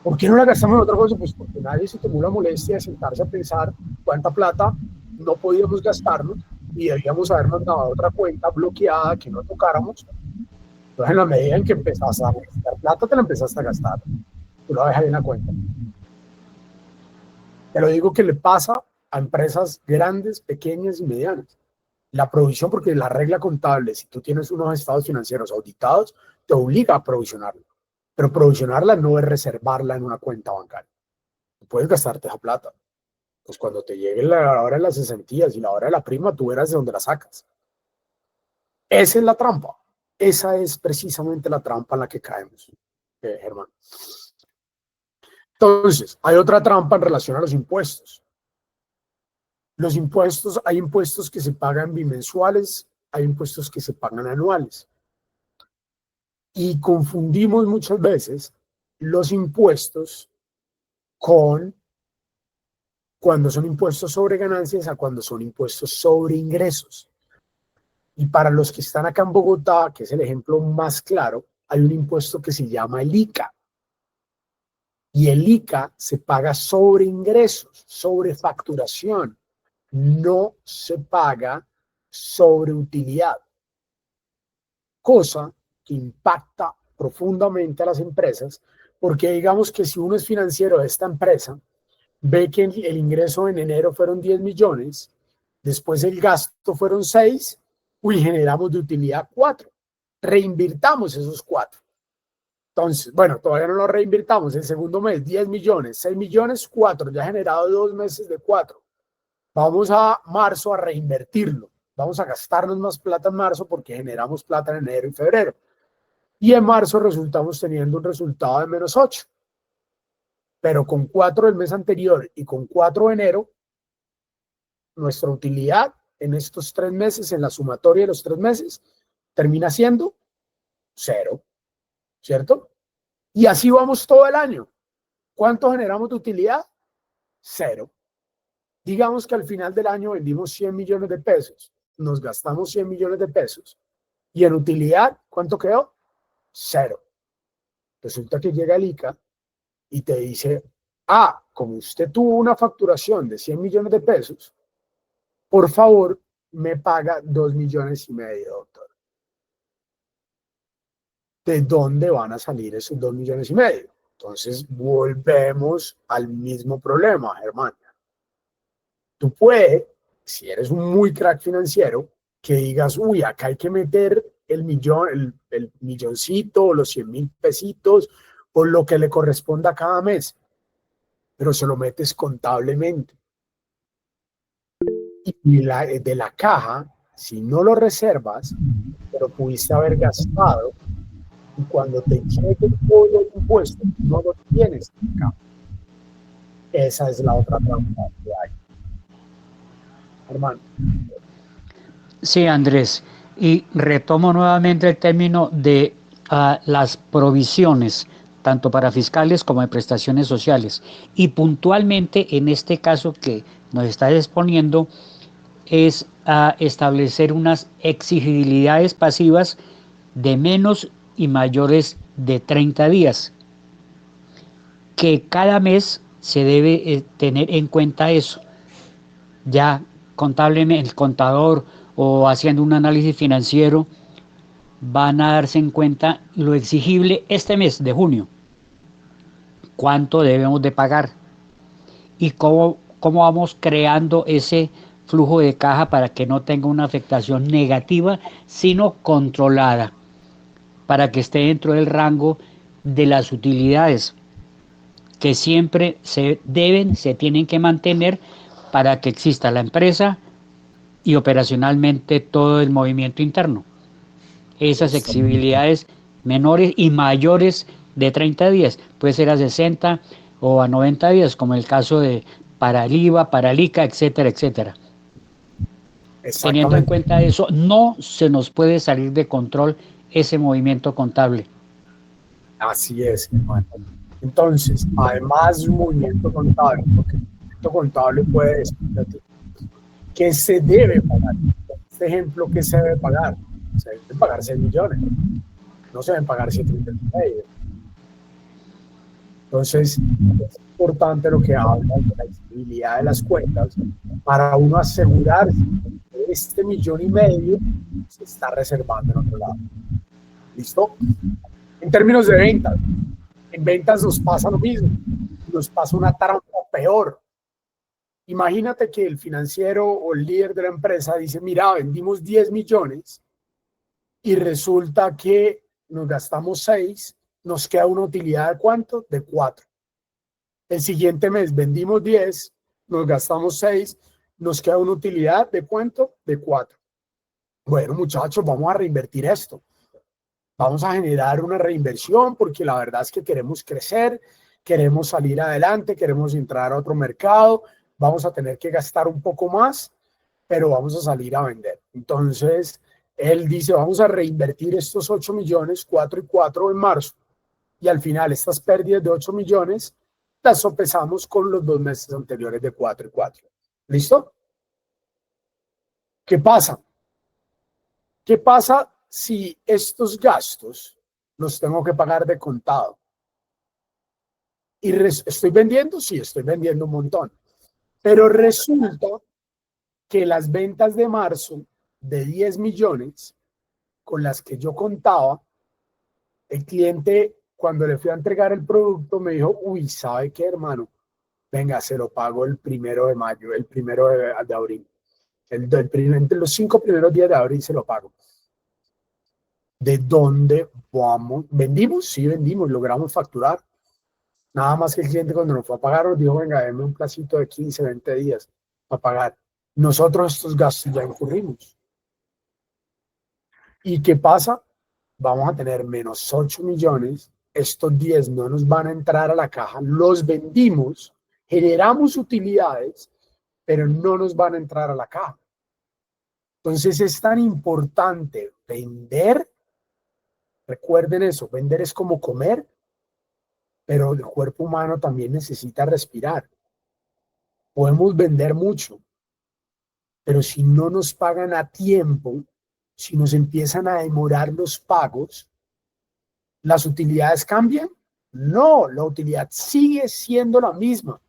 E: ¿Por qué no la gastamos en otra cosa? Pues porque nadie se tomó la molestia de sentarse a pensar cuánta plata no podíamos gastarnos y debíamos haber mandado a otra cuenta bloqueada que no tocáramos. Entonces, en la medida en que empezaste a gastar plata, te la empezaste a gastar. Tú la dejas ahí en la cuenta. Te lo digo que le pasa a empresas grandes, pequeñas y medianas. La provisión, porque la regla contable, si tú tienes unos estados financieros auditados, te obliga a provisionarla. Pero provisionarla no es reservarla en una cuenta bancaria. Tú puedes gastarte esa plata. Pues cuando te llegue la hora de las cesantías y la hora de la prima, tú verás de dónde la sacas. Esa es la trampa. Esa es precisamente la trampa en la que caemos, Germán. Entonces, hay otra trampa en relación a los impuestos. Los impuestos, hay impuestos que se pagan bimensuales, hay impuestos que se pagan anuales. Y confundimos muchas veces los impuestos con cuando son impuestos sobre ganancias a cuando son impuestos sobre ingresos. Y para los que están acá en Bogotá, que es el ejemplo más claro, hay un impuesto que se llama el ICA. Y el ICA se paga sobre ingresos, sobre facturación. No se paga sobre utilidad. Cosa que impacta profundamente a las empresas, porque digamos que si uno es financiero de esta empresa, ve que el ingreso en enero fueron 10 millones, después el gasto fueron 6, y generamos de utilidad 4. Reinvirtamos esos 4. Entonces, bueno, todavía no lo reinvirtamos. El segundo mes, 10 millones, 6 millones, 4. Ya ha generado 2 meses de 4. Vamos a marzo a reinvertirlo. Vamos a gastarnos más plata en marzo porque generamos plata en enero y febrero. Y en marzo resultamos teniendo un resultado de menos 8. Pero con 4 del mes anterior y con 4 de enero, nuestra utilidad en estos 3 meses, en la sumatoria de los 3 meses, termina siendo 0, ¿cierto? Y así vamos todo el año. ¿Cuánto generamos de utilidad? 0. Digamos que al final del año vendimos 100 millones de pesos, nos gastamos 100 millones de pesos y en utilidad, ¿cuánto quedó? 0. Resulta que llega el ICA y te dice, como usted tuvo una facturación de 100 millones de pesos, por favor, me paga 2,5 millones, doctor. ¿De dónde van a salir esos 2,5 millones? Entonces, volvemos al mismo problema, hermano. Tú puedes, si eres un muy crack financiero, que digas, uy, acá hay que meter el millón, el milloncito, o los 100,000 pesitos, o lo que le corresponda cada mes, pero se lo metes contablemente. Y de la caja, si no lo reservas, pero pudiste haber gastado, y cuando te llegue todo el impuesto, no lo tienes acá. Esa es la otra pregunta que hay. Hermano.
I: Sí, Andrés. Y retomo nuevamente el término de las provisiones, tanto para fiscales como de prestaciones sociales. Y puntualmente en este caso que nos está exponiendo es establecer unas exigibilidades pasivas de menos y mayores de 30 días, que cada mes se debe tener en cuenta eso. Ya contablemente el contador o haciendo un análisis financiero van a darse en cuenta lo exigible este mes de junio, cuánto debemos de pagar y cómo vamos creando ese flujo de caja para que no tenga una afectación negativa, sino controlada, para que esté dentro del rango de las utilidades que siempre se tienen que mantener para que exista la empresa y operacionalmente todo el movimiento interno. Esas exigibilidades menores y mayores de 30 días, puede ser a 60 o a 90 días, como el caso de para el IVA, para el ICA, etcétera, etcétera. Teniendo en cuenta eso, no se nos puede salir de control ese movimiento contable.
E: Así es, hermano. Entonces, además de un movimiento contable, porque el movimiento contable puede decir que se debe pagar. Este ejemplo, ¿qué se debe pagar? Se deben pagar 6 millones, no se deben pagar 7 millones y medio. Entonces, es importante lo que habla de la estabilidad de las cuentas para uno asegurarse que este 1,5 millones se está reservando en otro lado. ¿Listo? En términos de ventas, en ventas nos pasa lo mismo, nos pasa una trampa peor. Imagínate que el financiero o el líder de la empresa dice, mira, vendimos 10 millones y resulta que nos gastamos 6, nos queda una utilidad de ¿cuánto? De 4. El siguiente mes vendimos 10, nos gastamos 6, nos queda una utilidad de ¿cuánto? De 4. Bueno, muchachos, vamos a reinvertir esto. Vamos a generar una reinversión porque la verdad es que queremos crecer, queremos salir adelante, queremos entrar a otro mercado, vamos a tener que gastar un poco más, pero vamos a salir a vender. Entonces, él dice, vamos a reinvertir estos 8 millones, 4 y 4 en marzo, y al final estas pérdidas de 8 millones las sopesamos con los 2 meses anteriores de 4 y 4. ¿Listo? ¿Qué pasa? ¿Qué pasa si estos gastos los tengo que pagar de contado? ¿Y estoy vendiendo? Sí, estoy vendiendo un montón. Pero resulta que las ventas de marzo de 10 millones con las que yo contaba, el cliente, cuando le fui a entregar el producto, me dijo, uy, ¿sabe qué, hermano? Venga, se lo pago el 1 de mayo, el 1 de abril. Entre los 5 primeros días de abril se lo pago. ¿De dónde vamos? ¿Vendimos? Sí, vendimos, logramos facturar. Nada más que el cliente cuando nos fue a pagar nos dijo, venga, déme un placito de 15, 20 días para pagar. Nosotros estos gastos ya incurrimos. ¿Y qué pasa? Vamos a tener menos 8 millones. Estos 10 no nos van a entrar a la caja. Los vendimos, generamos utilidades, pero no nos van a entrar a la caja. Entonces es tan importante vender. Recuerden eso, vender es como comer, pero el cuerpo humano también necesita respirar. Podemos vender mucho, pero si no nos pagan a tiempo, si nos empiezan a demorar los pagos, ¿las utilidades cambian? No, la utilidad sigue siendo la misma.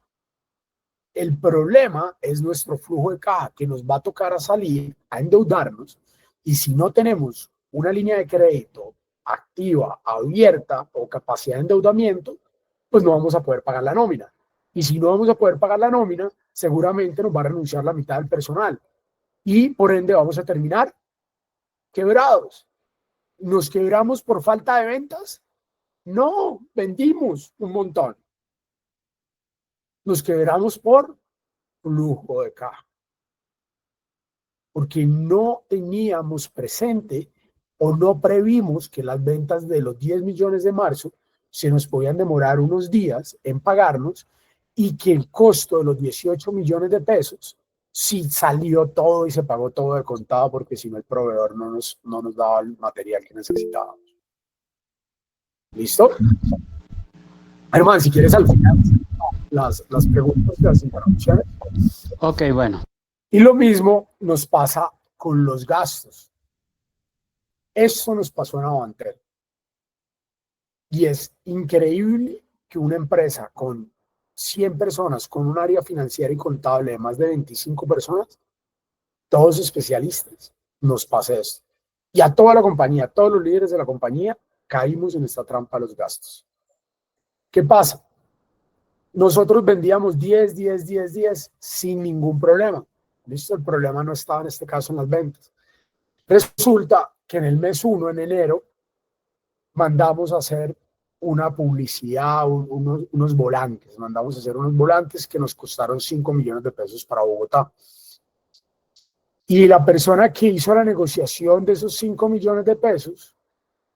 E: El problema es nuestro flujo de caja, que nos va a tocar a salir, a endeudarnos, y si no tenemos una línea de crédito activa, abierta o capacidad de endeudamiento, pues no vamos a poder pagar la nómina. Y si no vamos a poder pagar la nómina, seguramente nos va a renunciar la mitad del personal. Y por ende vamos a terminar quebrados. ¿Nos quebramos por falta de ventas? No, vendimos un montón. Nos quebramos por flujo de caja. Porque no teníamos presente o no previmos que las ventas de los 10 millones de marzo se nos podían demorar unos días en pagarnos y que el costo de los 18 millones de pesos sí salió todo y se pagó todo de contado, porque si no el proveedor no nos daba el material que necesitábamos. ¿Listo? Hermano, si quieres al final las preguntas de las interrupciones.
I: Ok, bueno.
E: Y lo mismo nos pasa con los gastos. Eso nos pasó en Avantel. Y es increíble que una empresa con 100 personas, con un área financiera y contable de más de 25 personas, todos especialistas, nos pase esto. Y a toda la compañía, todos los líderes de la compañía, caímos en esta trampa de los gastos. ¿Qué pasa? Nosotros vendíamos 10 sin ningún problema. ¿Listo? El problema no estaba en este caso en las ventas. Resulta que en el mes 1, en enero, mandamos a hacer una publicidad, unos volantes. Mandamos a hacer unos volantes que nos costaron 5 millones de pesos para Bogotá. Y la persona que hizo la negociación de esos 5 millones de pesos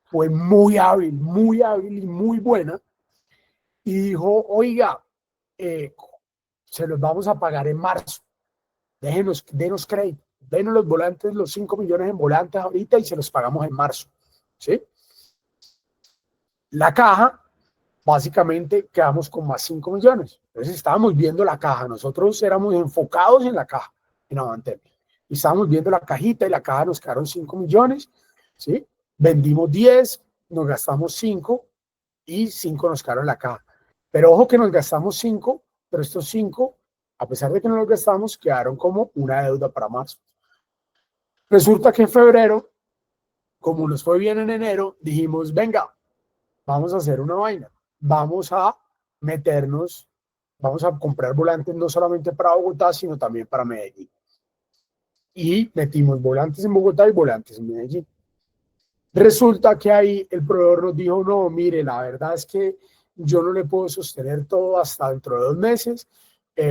E: fue muy hábil y muy buena. Y dijo, oiga, se los vamos a pagar en marzo. Denos crédito. Denos los volantes, los 5 millones en volantes ahorita y se los pagamos en marzo. ¿Sí? La caja, básicamente quedamos con más 5 millones. Entonces estábamos viendo la caja. Nosotros éramos enfocados en la caja, en Avantel. Y estábamos viendo la cajita y la caja nos quedaron 5 millones. ¿Sí? Vendimos 10, nos gastamos 5 y 5 nos quedaron en la caja. Pero ojo que nos gastamos 5, pero estos 5, a pesar de que no los gastamos, quedaron como una deuda para marzo. Resulta que en febrero, como nos fue bien en enero, dijimos, venga, vamos a hacer una vaina. Vamos a meternos, vamos a comprar volantes no solamente para Bogotá, sino también para Medellín. Y metimos volantes en Bogotá y volantes en Medellín. Resulta que ahí el proveedor nos dijo, no, mire, la verdad es que yo no le puedo sostener todo hasta dentro de 2 meses.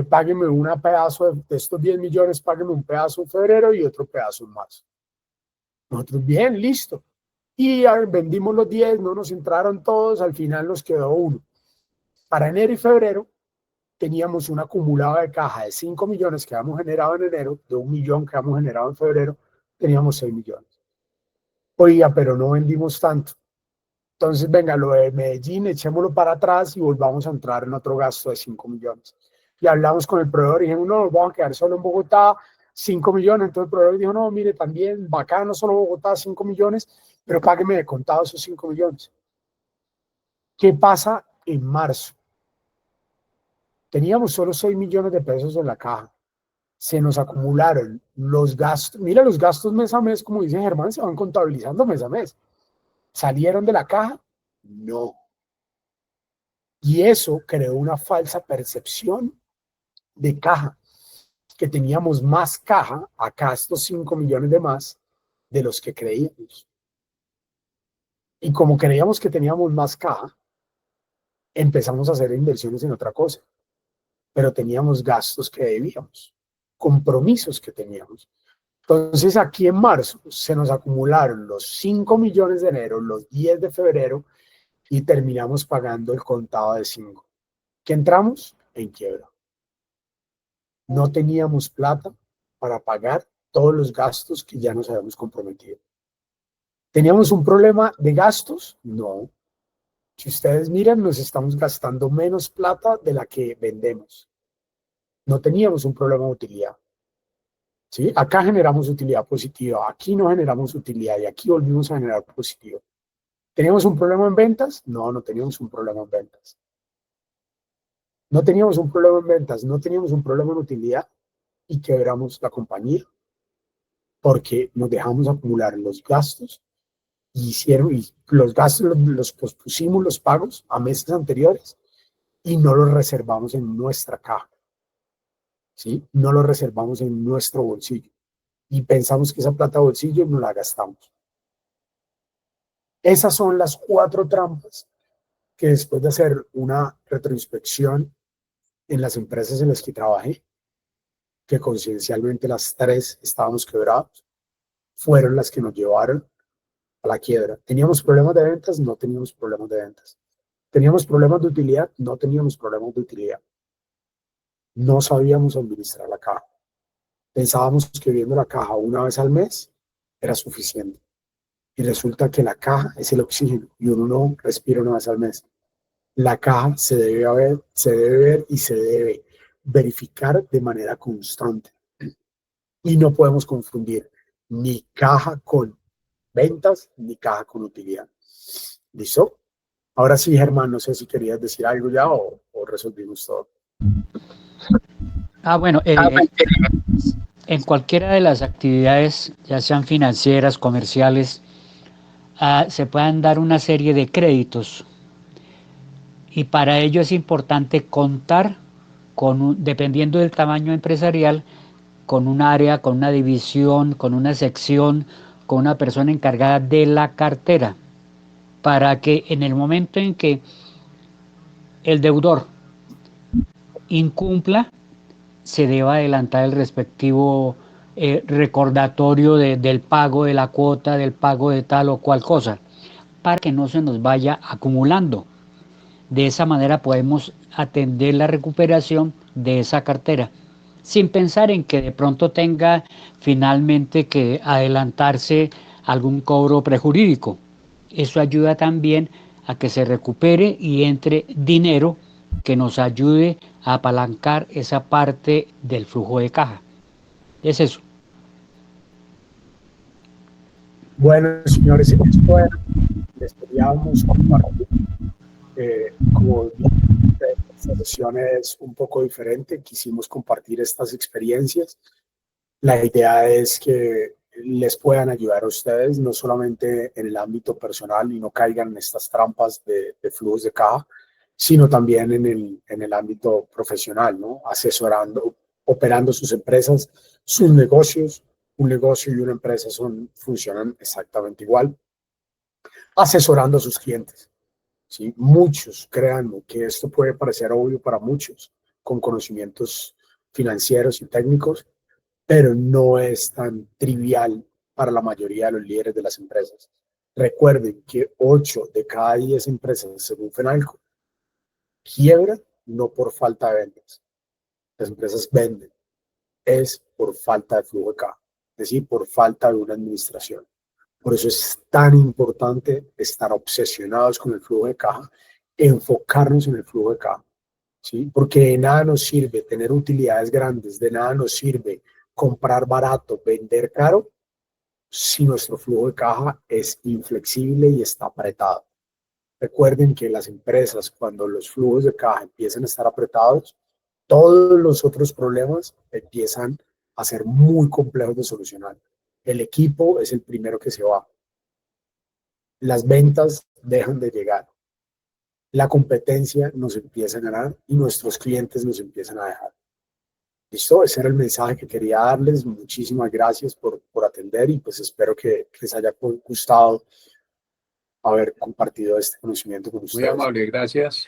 E: Págueme un pedazo de estos 10 millones, págueme un pedazo en febrero y otro pedazo en marzo. Nosotros, bien, listo. Y vendimos los 10, no nos entraron todos, al final nos quedó 1. Para enero y febrero teníamos un acumulado de caja de 5 millones que habíamos generado en enero, de 1 millón que habíamos generado en febrero, teníamos 6 millones. Oiga, pero no vendimos tanto. Entonces, venga, lo de Medellín, echémoslo para atrás y volvamos a entrar en otro gasto de 5 millones. Y hablamos con el proveedor y dijimos, no, nos vamos a quedar solo en Bogotá, 5 millones. Entonces el proveedor dijo, no, mire, también bacano, solo Bogotá, 5 millones, pero págueme de contado esos 5 millones. ¿Qué pasa en marzo? Teníamos solo 6 millones de pesos en la caja. Se nos acumularon los gastos. Mira, los gastos mes a mes, como dice Germán, se van contabilizando mes a mes. ¿Salieron de la caja? No. Y eso creó una falsa percepción de caja, que teníamos más caja, acá estos 5 millones de más, de los que creíamos. Y como creíamos que teníamos más caja, empezamos a hacer inversiones en otra cosa. Pero teníamos gastos que debíamos, compromisos que teníamos. Entonces aquí en marzo se nos acumularon los 5 millones de enero, los 10 de febrero y terminamos pagando el contado de 5. ¿Qué entramos? En quiebra. No teníamos plata para pagar todos los gastos que ya nos habíamos comprometido. ¿Teníamos un problema de gastos? No. Si ustedes miran, nos estamos gastando menos plata de la que vendemos. No teníamos un problema de utilidad. ¿Sí? Acá generamos utilidad positiva, aquí no generamos utilidad y aquí volvimos a generar positivo. ¿Teníamos un problema en ventas? No, no teníamos un problema en ventas. No teníamos un problema en ventas, no teníamos un problema en utilidad y quebramos la compañía porque nos dejamos acumular los gastos y los gastos los pospusimos los pagos a meses anteriores y no los reservamos en nuestra caja. ¿Sí? No lo reservamos en nuestro bolsillo y pensamos que esa plata de bolsillo no la gastamos. Esas son las 4 trampas que después de hacer una retroinspección en las empresas en las que trabajé, que conciencialmente las 3 estábamos quebrados, fueron las que nos llevaron a la quiebra. ¿Teníamos problemas de ventas? No teníamos problemas de ventas. ¿Teníamos problemas de utilidad? No teníamos problemas de utilidad. no sabíamos administrar la caja. Pensábamos que viendo la caja una vez al mes era suficiente. Y resulta que la caja es el oxígeno y uno no respira una vez al mes. La caja se debe ver y se debe verificar de manera constante. Y no podemos confundir ni caja con ventas ni caja con utilidad. ¿Listo? Ahora sí, Germán, no sé si querías decir algo ya o resolvimos todo.
I: Bueno, en cualquiera de las actividades, ya sean financieras, comerciales, se puedan dar una serie de créditos. Y para ello es importante contar con, dependiendo del tamaño empresarial, con un área, con una división, con una sección, con una persona encargada de la cartera, para que en el momento en que el deudor incumpla, se deba adelantar el respectivo recordatorio del pago de la cuota, del pago de tal o cual cosa, para que no se nos vaya acumulando. De esa manera podemos atender la recuperación de esa cartera, sin pensar en que de pronto tenga finalmente que adelantarse algún cobro prejurídico. Eso ayuda también a que se recupere y entre dinero que nos ayude a apalancar esa parte del flujo de caja. Es eso.
E: Bueno, señores, esto era, les queríamos compartir. Como esta sesión es un poco diferente, quisimos compartir estas experiencias. La idea es que les puedan ayudar a ustedes, no solamente en el ámbito personal y no caigan en estas trampas de flujos de caja, sino también en el ámbito profesional, ¿no? Asesorando, operando sus empresas, sus negocios. Un negocio y una empresa funcionan exactamente igual, asesorando a sus clientes. ¿Sí? Muchos, créanme, que esto puede parecer obvio para muchos, con conocimientos financieros y técnicos, pero no es tan trivial para la mayoría de los líderes de las empresas. Recuerden que 8 de cada 10 empresas, según Fenalco, quiebran no por falta de ventas. Las empresas venden, es por falta de flujo de caja, es decir, por falta de una administración. Por eso es tan importante estar obsesionados con el flujo de caja, enfocarnos en el flujo de caja, ¿sí? Porque de nada nos sirve tener utilidades grandes, de nada nos sirve comprar barato, vender caro, si nuestro flujo de caja es inflexible y está apretado. Recuerden que las empresas, cuando los flujos de caja empiezan a estar apretados, todos los otros problemas empiezan a ser muy complejos de solucionar. El equipo es el primero que se va. Las ventas dejan de llegar. La competencia nos empieza a ganar y nuestros clientes nos empiezan a dejar. Listo, ese era el mensaje que quería darles. Muchísimas gracias por atender y pues espero que les haya gustado haber compartido este conocimiento con ustedes.
B: Muy amable, gracias.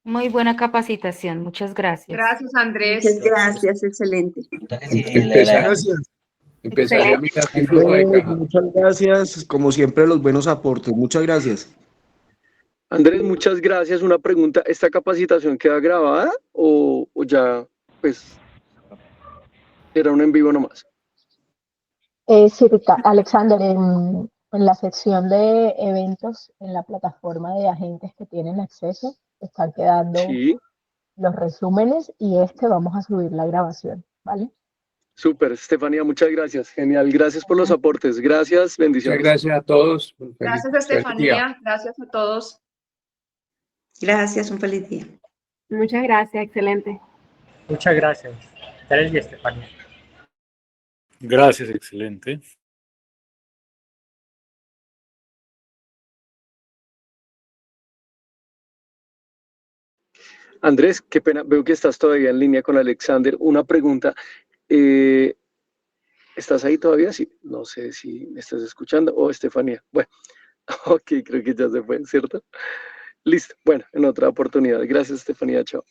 F: Muy buena capacitación, muchas gracias.
H: Gracias, Andrés.
G: Muchas gracias, excelente.
B: Empezaré a mirar mi flujo de
J: Andrés,
B: caja.
J: muchas gracias. Como siempre, los buenos aportes. Muchas gracias.
A: Andrés, muchas gracias. Una pregunta, ¿esta capacitación queda grabada o ya, pues, era un en vivo nomás?
C: Sí, Alexander, en la sección de eventos, en la plataforma de agentes que tienen acceso, están quedando
A: Sí,
C: los resúmenes y vamos a subir la grabación, ¿vale?
A: súper, Estefanía, muchas gracias. Genial, gracias por los aportes. Gracias,
B: Muchas
A: bendiciones.
B: gracias a todos.
H: Gracias,
B: Feliz día.
H: Estefanía. Gracias a todos.
G: Gracias, un feliz día. Muchas gracias, excelente.
D: Muchas gracias. Andrés y Estefanía.
K: Gracias, excelente.
A: Andrés, qué pena, veo que estás todavía en línea con Alexander. Una pregunta, ¿estás ahí todavía? Sí, no sé si me estás escuchando. Oh, Estefanía. Bueno, ok, creo que ya se fue, ¿cierto? Listo, bueno, en otra oportunidad. Gracias, Estefanía, chao.